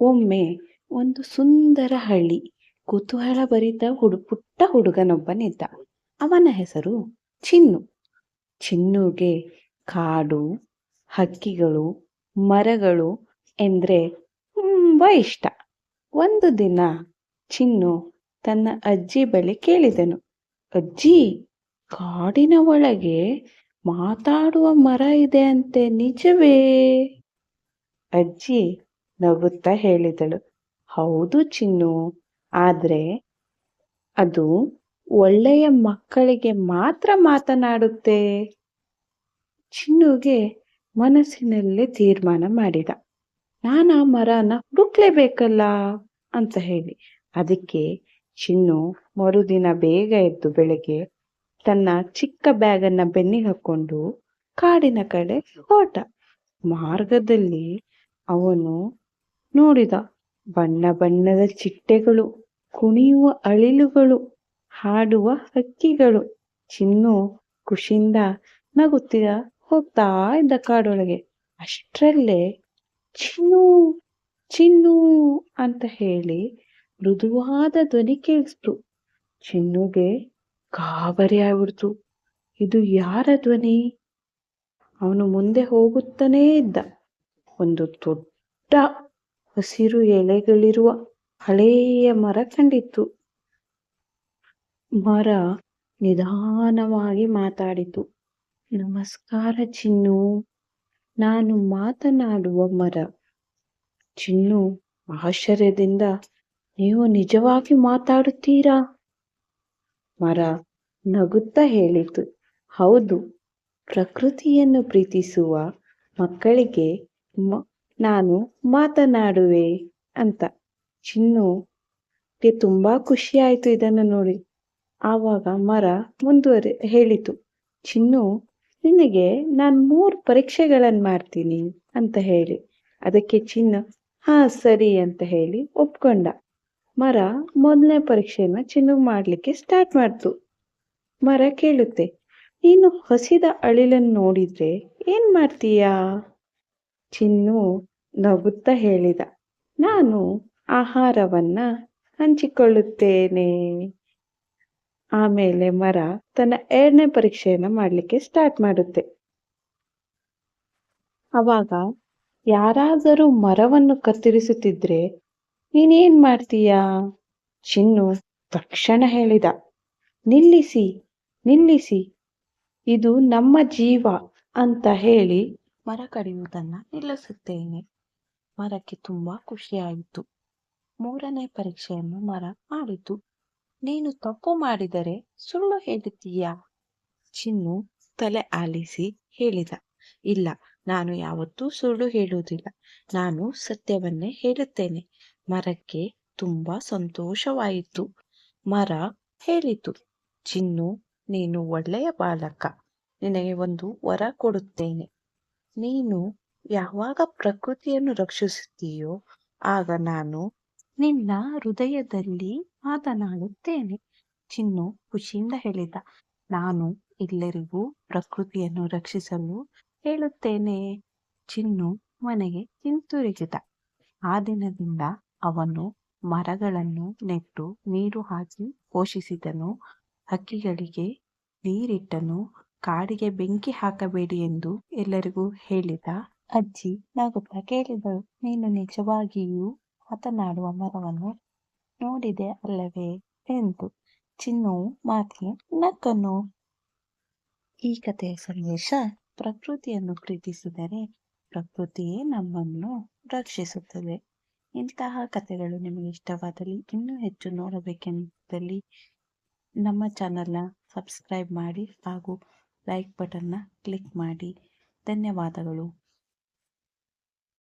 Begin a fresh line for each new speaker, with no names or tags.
ಒಮ್ಮೆ ಒಂದು ಸುಂದರ ಹಳ್ಳಿ, ಕುತೂಹಲಭರಿತ ಪುಟ್ಟ ಹುಡುಗನೊಬ್ಬನಿದ್ದ. ಅವನ ಹೆಸರು ಚಿನ್ನು. ಚಿನ್ನುಗೆ ಕಾಡು, ಹಕ್ಕಿಗಳು, ಮರಗಳು ಎಂದ್ರೆ ತುಂಬಾ ಇಷ್ಟ. ಒಂದು ದಿನ ಚಿನ್ನು ತನ್ನ ಅಜ್ಜಿ ಬಳಿ ಕೇಳಿದನು, ಅಜ್ಜಿ, ಕಾಡಿನ ಒಳಗೆ ಮಾತಾಡುವ ಮರ ಇದೆ ಅಂತೆ, ನಿಜವೇ? ಅಜ್ಜಿ ನಗುತ್ತಾ ಹೇಳಿದಳು, ಹೌದು ಚಿನ್ನು, ಆದ್ರೆ ಅದು ಒಳ್ಳೆಯ ಮಕ್ಕಳಿಗೆ ಮಾತ್ರ ಮಾತನಾಡುತ್ತೆ. ಚಿನ್ನುಗೆ ಮನಸ್ಸಿನಲ್ಲೇ ತೀರ್ಮಾನ ಮಾಡಿದ, ನಾನು ಆ ಮರನ ಹುಡುಕ್ಲೇಬೇಕಲ್ಲ ಅಂತ ಹೇಳಿ. ಅದಕ್ಕೆ ಚಿನ್ನು ಮರುದಿನ ಬೇಗ ಎದ್ದು ಬೆಳಗ್ಗೆ ತನ್ನ ಚಿಕ್ಕ ಬ್ಯಾಗನ್ನ ಬೆನ್ನಿಗೆ ಹಾಕೊಂಡು ಕಾಡಿನ ಕಡೆ ಹೊರಟ. ಮಾರ್ಗದಲ್ಲಿ ಅವನು ನೋಡಿದ ಬಣ್ಣ ಬಣ್ಣದ ಚಿಟ್ಟೆಗಳು, ಕುಣಿಯುವ ಅಳಿಲುಗಳು, ಹಾಡುವ ಹಕ್ಕಿಗಳು. ಚಿನ್ನು ಖುಷಿಯಿಂದ ನಗುತ್ತೀರ ಹೋಗ್ತಾ ಇದ್ದ ಕಾಡೊಳಗೆ. ಅಷ್ಟರಲ್ಲೇ ಚಿನ್ನು ಚಿನ್ನು ಅಂತ ಹೇಳಿ ಮೃದುವಾದ ಧ್ವನಿ ಕೇಳಿಸ್ತು. ಚಿನ್ನುಗೆ ಗಾಬರಿ ಆಗ್ಬಿಡ್ತು. ಇದು ಯಾರ ಧ್ವನಿ? ಅವನು ಮುಂದೆ ಹೋಗುತ್ತಾನೇ ಇದ್ದ. ಒಂದು ದೊಡ್ಡ ಹಸಿರು ಎಲೆಗಳಿರುವ ಹಳೆಯ ಮರ ಕಂಡಿತ್ತು. ಮರ ನಿಧಾನವಾಗಿ ಮಾತಾಡಿತು, ನಮಸ್ಕಾರ ಚಿನ್ನು, ನಾನು ಮಾತನಾಡುವ ಮರ. ಚಿನ್ನು ಆಶ್ಚರ್ಯದಿಂದ, ನೀವು ನಿಜವಾಗಿ ಮಾತಾಡುತ್ತೀರಾ? ಮರ ನಗುತ್ತಾ ಹೇಳಿತು, ಹೌದು, ಪ್ರಕೃತಿಯನ್ನು ಪ್ರೀತಿಸುವ ಮಕ್ಕಳಿಗೆ ನಾನು ಮಾತನಾಡುವೆ ಅಂತ. ಚಿನ್ನುಗೆ ತುಂಬಾ ಖುಷಿ ಆಯ್ತು ಇದನ್ನು ನೋಡಿ. ಆವಾಗ ಮರ ಹೇಳಿತು, ಚಿನ್ನು, ನಿನಗೆ ನಾನು 3 ಪರೀಕ್ಷೆಗಳನ್ನು ಮಾಡ್ತೀನಿ ಅಂತ ಹೇಳಿ. ಅದಕ್ಕೆ ಚಿನ್ನು ಹಾ ಸರಿ ಅಂತ ಹೇಳಿ ಒಪ್ಕೊಂಡ. ಮರ ಮೊದಲನೇ ಪರೀಕ್ಷೆನ ಚಿನ್ನು ಮಾಡ್ಲಿಕ್ಕೆ ಸ್ಟಾರ್ಟ್ ಮಾಡ್ತು. ಮರ ಕೇಳುತ್ತೆ, ನೀನು ಹಸಿದ ಅಳಿಲನ್ನು ನೋಡಿದ್ರೆ ಏನ್ ಮಾಡ್ತೀಯಾ? ಚಿನ್ನು ನಗುತ್ತಾ ಹೇಳಿದ, ನಾನು ಆಹಾರವನ್ನ ಹಂಚಿಕೊಳ್ಳುತ್ತೇನೆ. ಆಮೇಲೆ ಮರ ತನ್ನ 2ನೇ ಪರೀಕ್ಷೆಯನ್ನ ಮಾಡ್ಲಿಕ್ಕೆ ಸ್ಟಾರ್ಟ್ ಮಾಡುತ್ತೆ. ಅವಾಗ ಯಾರಾದರೂ ಮರವನ್ನು ಕತ್ತರಿಸುತ್ತಿದ್ರೆ ನೀನೇನ್ ಮಾಡ್ತೀಯಾ? ಚಿನ್ನು ತಕ್ಷಣ ಹೇಳಿದ, ನಿಲ್ಲಿಸಿ ನಿಲ್ಲಿಸಿ, ಇದು ನಮ್ಮ ಜೀವ ಅಂತ ಹೇಳಿ ಮರ ಕಡಿಯುವುದನ್ನ ನಿಲ್ಲಿಸುತ್ತೇನೆ. ಮರಕ್ಕೆ ತುಂಬಾ ಖುಷಿಯಾಯಿತು. 3ನೇ ಪರೀಕ್ಷೆಯನ್ನು ಮರ ಮಾಡಿತು. ನೀನು ತಪ್ಪು ಮಾಡಿದರೆ ಸುಳ್ಳು ಹೇಳುತ್ತೀಯಾ? ಚಿನ್ನು ತಲೆ ಆಲಿಸಿ ಹೇಳಿದ, ಇಲ್ಲ, ನಾನು ಯಾವತ್ತೂ ಸುಳ್ಳು ಹೇಳುವುದಿಲ್ಲ, ನಾನು ಸತ್ಯವನ್ನೇ ಹೇಳುತ್ತೇನೆ. ಮರಕ್ಕೆ ತುಂಬಾ ಸಂತೋಷವಾಯಿತು. ಮರ ಹೇಳಿತು, ಚಿನ್ನು, ನೀನು ಒಳ್ಳೆಯ ಬಾಲಕ, ನಿನಗೆ ಒಂದು ವರ ಕೊಡುತ್ತೇನೆ. ನೀನು ಯಾವಾಗ ಪ್ರಕೃತಿಯನ್ನು ರಕ್ಷಿಸುತ್ತೀಯೋ ಆಗ ನಾನು ನಿನ್ನ ಹೃದಯದಲ್ಲಿ ಮಾತನಾಡುತ್ತೇನೆ. ಚಿನ್ನು ಖುಷಿಯಿಂದ ಹೇಳಿದ, ನಾನು ಎಲ್ಲರಿಗೂ ಪ್ರಕೃತಿಯನ್ನು ರಕ್ಷಿಸಲು ಹೇಳುತ್ತೇನೆ. ಚಿನ್ನು ಮನೆಗೆ ಹಿಂತಿರುಗಿದ. ಆ ದಿನದಿಂದ ಅವನು ಮರಗಳನ್ನು ನೆಟ್ಟು ನೀರು ಹಾಕಿ ಪೋಷಿಸಿದನು, ಹಕ್ಕಿಗಳಿಗೆ ನೀರಿಟ್ಟನು, ಕಾಡಿಗೆ ಬೆಂಕಿ ಹಾಕಬೇಡಿ ಎಂದು ಎಲ್ಲರಿಗೂ ಹೇಳಿದ. ಅಜ್ಜಿ ನಗುತ್ತಾ ಕೇಳಿದಳು, ನೀನು ನಿಜವಾಗಿಯೂ ಮಾತನಾಡುವ ಮರವನ್ನು ನೋಡಿದೆ ಅಲ್ಲವೇ ಎಂದು. ಚಿನ್ನು ಮಾತಿಗೆ ನಕ್ಕನು. ಈ ಕಥೆಯ ಸಂದೇಶ, ಪ್ರಕೃತಿಯನ್ನು ಪ್ರೀತಿಸಿದರೆ ಪ್ರಕೃತಿಯೇ ನಮ್ಮನ್ನು ರಕ್ಷಿಸುತ್ತದೆ. ಇಂತಹ ಕಥೆಗಳು ನಿಮಗೆ ಇಷ್ಟವಾದಲ್ಲಿ, ಇನ್ನೂ ಹೆಚ್ಚು ನೋಡಬೇಕೆಂದಲ್ಲಿ ನಮ್ಮ ಚಾನಲ್ನ ಸಬ್ಸ್ಕ್ರೈಬ್ ಮಾಡಿ ಹಾಗೂ ಲೈಕ್ ಬಟನ್ನ ಕ್ಲಿಕ್ ಮಾಡಿ. ಧನ್ಯವಾದಗಳು.